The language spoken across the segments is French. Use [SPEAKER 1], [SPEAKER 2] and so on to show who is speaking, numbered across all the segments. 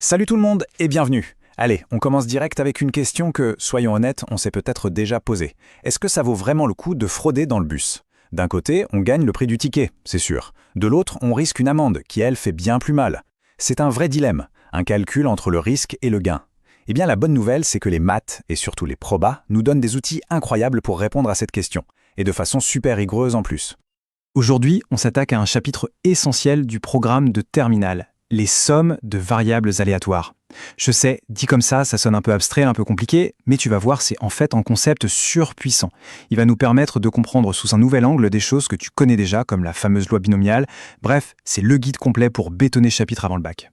[SPEAKER 1] Salut tout le monde et bienvenue. Allez, on commence direct avec une question que, soyons honnêtes, on s'est peut-être déjà posée. Est-ce que ça vaut vraiment le coup de frauder dans le bus? D'un côté, on gagne le prix du ticket, c'est sûr. De l'autre, on risque une amende qui, elle, fait bien plus mal. C'est un vrai dilemme, un calcul entre le risque et le gain. Eh bien, la bonne nouvelle, c'est que les maths, et surtout les probas, nous donnent des outils incroyables pour répondre à cette question, et de façon super rigoureuse en plus.
[SPEAKER 2] Aujourd'hui, on s'attaque à un chapitre essentiel du programme de terminale, les sommes de variables aléatoires. Je sais, dit comme ça sonne un peu abstrait, un peu compliqué, mais tu vas voir, c'est en fait un concept surpuissant. Il va nous permettre de comprendre sous un nouvel angle des choses que tu connais déjà, comme la fameuse loi binomiale. Bref, c'est le guide complet pour bétonner chapitre avant le bac.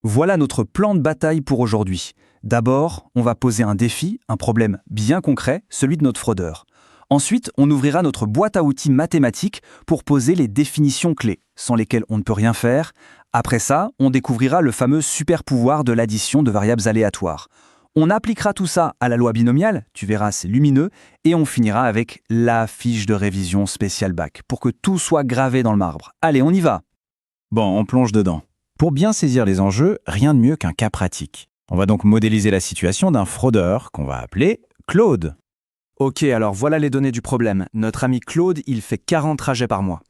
[SPEAKER 3] Voilà notre plan de bataille pour aujourd'hui. D'abord, on va poser un défi, un problème bien concret, celui de notre fraudeur. Ensuite, on ouvrira notre boîte à outils mathématiques pour poser les définitions clés, sans lesquelles on ne peut rien faire. Après ça, on découvrira le fameux super pouvoir de l'addition de variables aléatoires. On appliquera tout ça à la loi binomiale, tu verras, c'est lumineux, et on finira avec la fiche de révision spéciale bac, pour que tout soit gravé dans le marbre. Allez, on y va!
[SPEAKER 2] Bon, on plonge dedans. Pour bien saisir les enjeux, rien de mieux qu'un cas pratique. On va donc modéliser la situation d'un fraudeur qu'on va appeler Claude.
[SPEAKER 3] Ok, alors voilà les données du problème. Notre ami Claude, il fait 40 trajets par mois.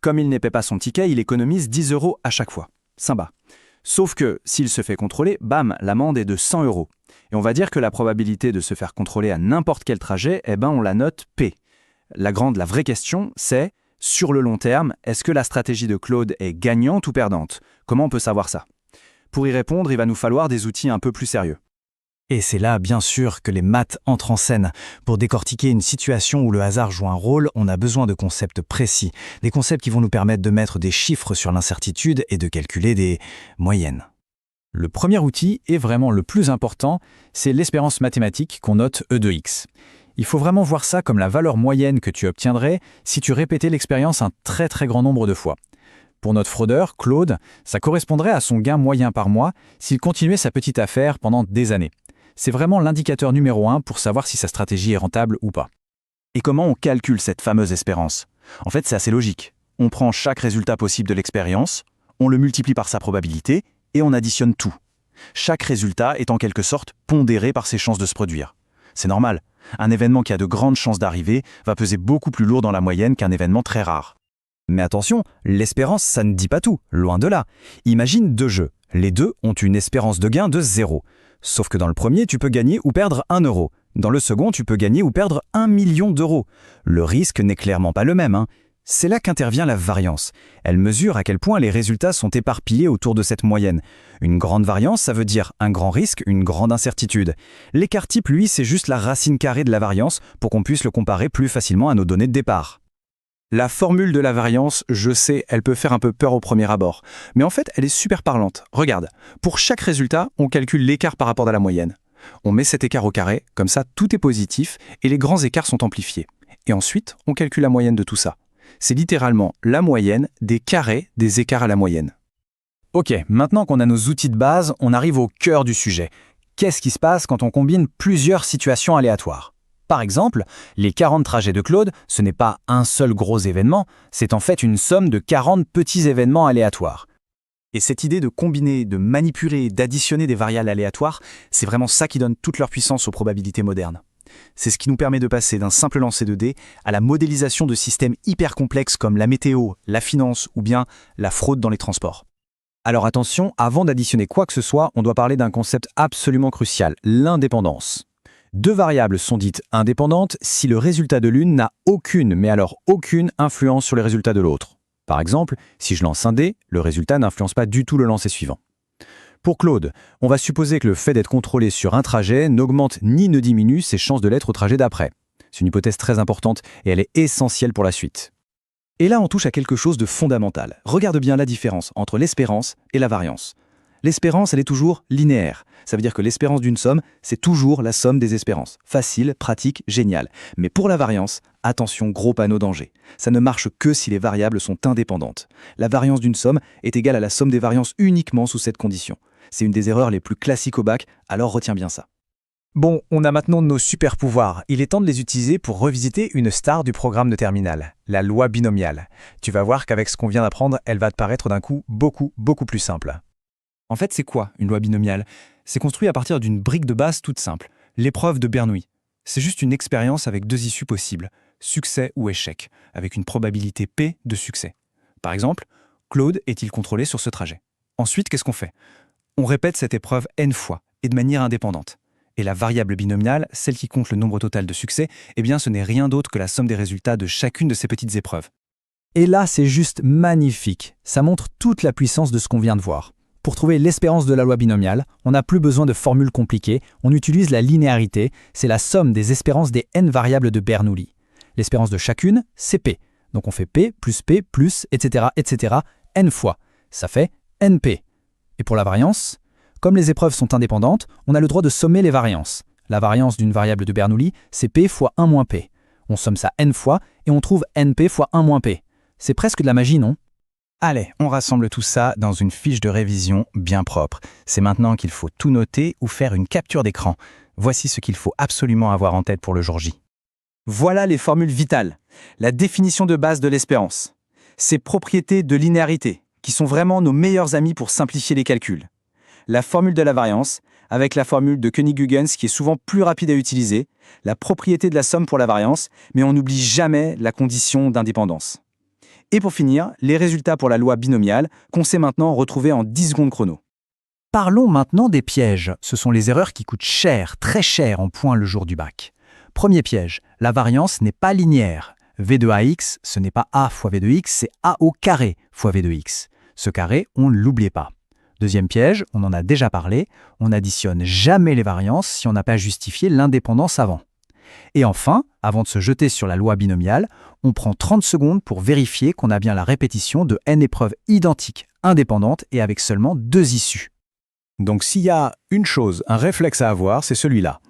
[SPEAKER 3] Comme il n'épait pas son ticket, il économise 10 € à chaque fois. Sympa. Sauf que, s'il se fait contrôler, bam, l'amende est de 100 €. Et on va dire que la probabilité de se faire contrôler à n'importe quel trajet, on la note P. La vraie question, c'est, sur le long terme, est-ce que la stratégie de Claude est gagnante ou perdante? Comment on peut savoir ça? Pour y répondre, il va nous falloir des outils un peu plus sérieux.
[SPEAKER 2] Et c'est là, bien sûr, que les maths entrent en scène. Pour décortiquer une situation où le hasard joue un rôle, on a besoin de concepts précis. Des concepts qui vont nous permettre de mettre des chiffres sur l'incertitude et de calculer des moyennes.
[SPEAKER 1] Le premier outil, et vraiment le plus important, c'est l'espérance mathématique qu'on note E de x. Il faut vraiment voir ça comme la valeur moyenne que tu obtiendrais si tu répétais l'expérience un très grand nombre de fois. Pour notre fraudeur, Claude, ça correspondrait à son gain moyen par mois s'il continuait sa petite affaire pendant des années. C'est vraiment l'indicateur numéro 1 pour savoir si sa stratégie est rentable ou pas.
[SPEAKER 3] Et comment on calcule cette fameuse espérance? En fait, c'est assez logique. On prend chaque résultat possible de l'expérience, on le multiplie par sa probabilité et on additionne tout. Chaque résultat est en quelque sorte pondéré par ses chances de se produire. C'est normal. Un événement qui a de grandes chances d'arriver va peser beaucoup plus lourd dans la moyenne qu'un événement très rare.
[SPEAKER 4] Mais attention, l'espérance, ça ne dit pas tout, loin de là. Imagine deux jeux. Les deux ont une espérance de gain de 0. Sauf que dans le premier, tu peux gagner ou perdre 1 €. Dans le second, tu peux gagner ou perdre 1 million d'euros. Le risque n'est clairement pas le même. C'est là qu'intervient la variance. Elle mesure à quel point les résultats sont éparpillés autour de cette moyenne. Une grande variance, ça veut dire un grand risque, une grande incertitude. L'écart type, lui, c'est juste la racine carrée de la variance pour qu'on puisse le comparer plus facilement à nos données de départ.
[SPEAKER 3] La formule de la variance, je sais, elle peut faire un peu peur au premier abord. Mais en fait, elle est super parlante. Regarde, pour chaque résultat, on calcule l'écart par rapport à la moyenne. On met cet écart au carré, comme ça tout est positif et les grands écarts sont amplifiés. Et ensuite, on calcule la moyenne de tout ça. C'est littéralement la moyenne des carrés des écarts à la moyenne.
[SPEAKER 1] Ok, maintenant qu'on a nos outils de base, on arrive au cœur du sujet. Qu'est-ce qui se passe quand on combine plusieurs situations aléatoires? Par exemple, les 40 trajets de Claude, ce n'est pas un seul gros événement, c'est en fait une somme de 40 petits événements aléatoires.
[SPEAKER 3] Et cette idée de combiner, de manipuler, d'additionner des variables aléatoires, c'est vraiment ça qui donne toute leur puissance aux probabilités modernes. C'est ce qui nous permet de passer d'un simple lancer de dés à la modélisation de systèmes hyper complexes comme la météo, la finance ou bien la fraude dans les transports.
[SPEAKER 4] Alors attention, avant d'additionner quoi que ce soit, on doit parler d'un concept absolument crucial, l'indépendance. Deux variables sont dites indépendantes si le résultat de l'une n'a aucune, mais alors aucune influence sur le résultat de l'autre. Par exemple, si je lance un dé, le résultat n'influence pas du tout le lancer suivant. Pour Claude, on va supposer que le fait d'être contrôlé sur un trajet n'augmente ni ne diminue ses chances de l'être au trajet d'après. C'est une hypothèse très importante et elle est essentielle pour la suite.
[SPEAKER 3] Et là, on touche à quelque chose de fondamental. Regarde bien la différence entre l'espérance et la variance. L'espérance, elle est toujours linéaire. Ça veut dire que l'espérance d'une somme, c'est toujours la somme des espérances. Facile, pratique, génial. Mais pour la variance, attention, gros panneau danger. Ça ne marche que si les variables sont indépendantes. La variance d'une somme est égale à la somme des variances uniquement sous cette condition. C'est une des erreurs les plus classiques au bac, alors retiens bien ça.
[SPEAKER 1] Bon, on a maintenant nos super pouvoirs. Il est temps de les utiliser pour revisiter une star du programme de terminale, la loi binomiale. Tu vas voir qu'avec ce qu'on vient d'apprendre, elle va te paraître d'un coup beaucoup plus simple.
[SPEAKER 2] En fait, c'est quoi une loi binomiale? C'est construit à partir d'une brique de base toute simple, l'épreuve de Bernoulli. C'est juste une expérience avec deux issues possibles, succès ou échec, avec une probabilité P de succès. Par exemple, Claude est-il contrôlé sur ce trajet? Ensuite, qu'est-ce qu'on fait? On répète cette épreuve n fois, et de manière indépendante. Et la variable binomiale, celle qui compte le nombre total de succès, eh bien ce n'est rien d'autre que la somme des résultats de chacune de ces petites épreuves.
[SPEAKER 3] Et là, c'est juste magnifique. Ça montre toute la puissance de ce qu'on vient de voir. Pour trouver l'espérance de la loi binomiale, on n'a plus besoin de formules compliquées, on utilise la linéarité, c'est la somme des espérances des n variables de Bernoulli. L'espérance de chacune, c'est P. Donc on fait P, etc., n fois. Ça fait NP. Et pour la variance, comme les épreuves sont indépendantes, on a le droit de sommer les variances. La variance d'une variable de Bernoulli, c'est P fois 1 moins P. On somme ça n fois et on trouve NP fois 1 moins P. C'est presque de la magie, non?
[SPEAKER 1] Allez, on rassemble tout ça dans une fiche de révision bien propre. C'est maintenant qu'il faut tout noter ou faire une capture d'écran. Voici ce qu'il faut absolument avoir en tête pour le jour J.
[SPEAKER 2] Voilà les formules vitales, la définition de base de l'espérance. Ces propriétés de linéarité, qui sont vraiment nos meilleurs amis pour simplifier les calculs. La formule de la variance, avec la formule de Koenig-Huygens qui est souvent plus rapide à utiliser, la propriété de la somme pour la variance, mais on n'oublie jamais la condition d'indépendance. Et pour finir, les résultats pour la loi binomiale, qu'on sait maintenant retrouver en 10 secondes chrono.
[SPEAKER 3] Parlons maintenant des pièges. Ce sont les erreurs qui coûtent cher, très cher en points le jour du bac. Premier piège, la variance n'est pas linéaire. V de AX, ce n'est pas A fois V de X, c'est A au carré fois V de X. Ce carré, on ne l'oublie pas. Deuxième piège, on en a déjà parlé, on n'additionne jamais les variances si on n'a pas justifié l'indépendance avant. Et enfin, avant de se jeter sur la loi binomiale, on prend 30 secondes pour vérifier qu'on a bien la répétition de n épreuves identiques, indépendantes et avec seulement deux issues.
[SPEAKER 1] Donc s'il y a une chose, un réflexe à avoir, c'est celui-là.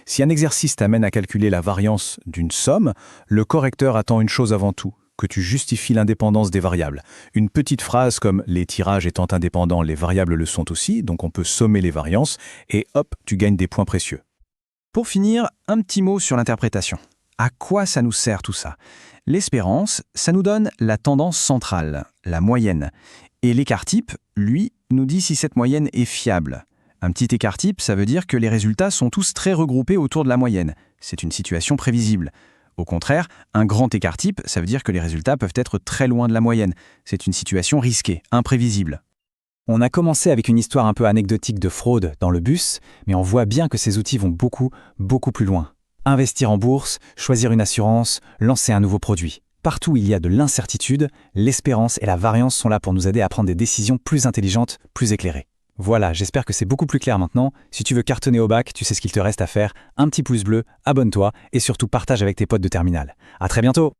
[SPEAKER 1] Si un exercice t'amène à calculer la variance d'une somme, le correcteur attend une chose avant tout, que tu justifies l'indépendance des variables. Une petite phrase comme « les tirages étant indépendants, les variables le sont aussi », donc on peut sommer les variances, et hop, tu gagnes des points précieux.
[SPEAKER 2] Pour finir, un petit mot sur l'interprétation. À quoi ça nous sert tout ça? L'espérance, ça nous donne la tendance centrale, la moyenne. Et l'écart-type, lui, nous dit si cette moyenne est fiable. Un petit écart-type, ça veut dire que les résultats sont tous très regroupés autour de la moyenne. C'est une situation prévisible. Au contraire, un grand écart-type, ça veut dire que les résultats peuvent être très loin de la moyenne. C'est une situation risquée, imprévisible.
[SPEAKER 1] On a commencé avec une histoire un peu anecdotique de fraude dans le bus, mais on voit bien que ces outils vont beaucoup plus loin. Investir en bourse, choisir une assurance, lancer un nouveau produit. Partout où il y a de l'incertitude, l'espérance et la variance sont là pour nous aider à prendre des décisions plus intelligentes, plus éclairées. Voilà, j'espère que c'est beaucoup plus clair maintenant. Si tu veux cartonner au bac, tu sais ce qu'il te reste à faire. Un petit pouce bleu, abonne-toi et surtout partage avec tes potes de terminale. À très bientôt!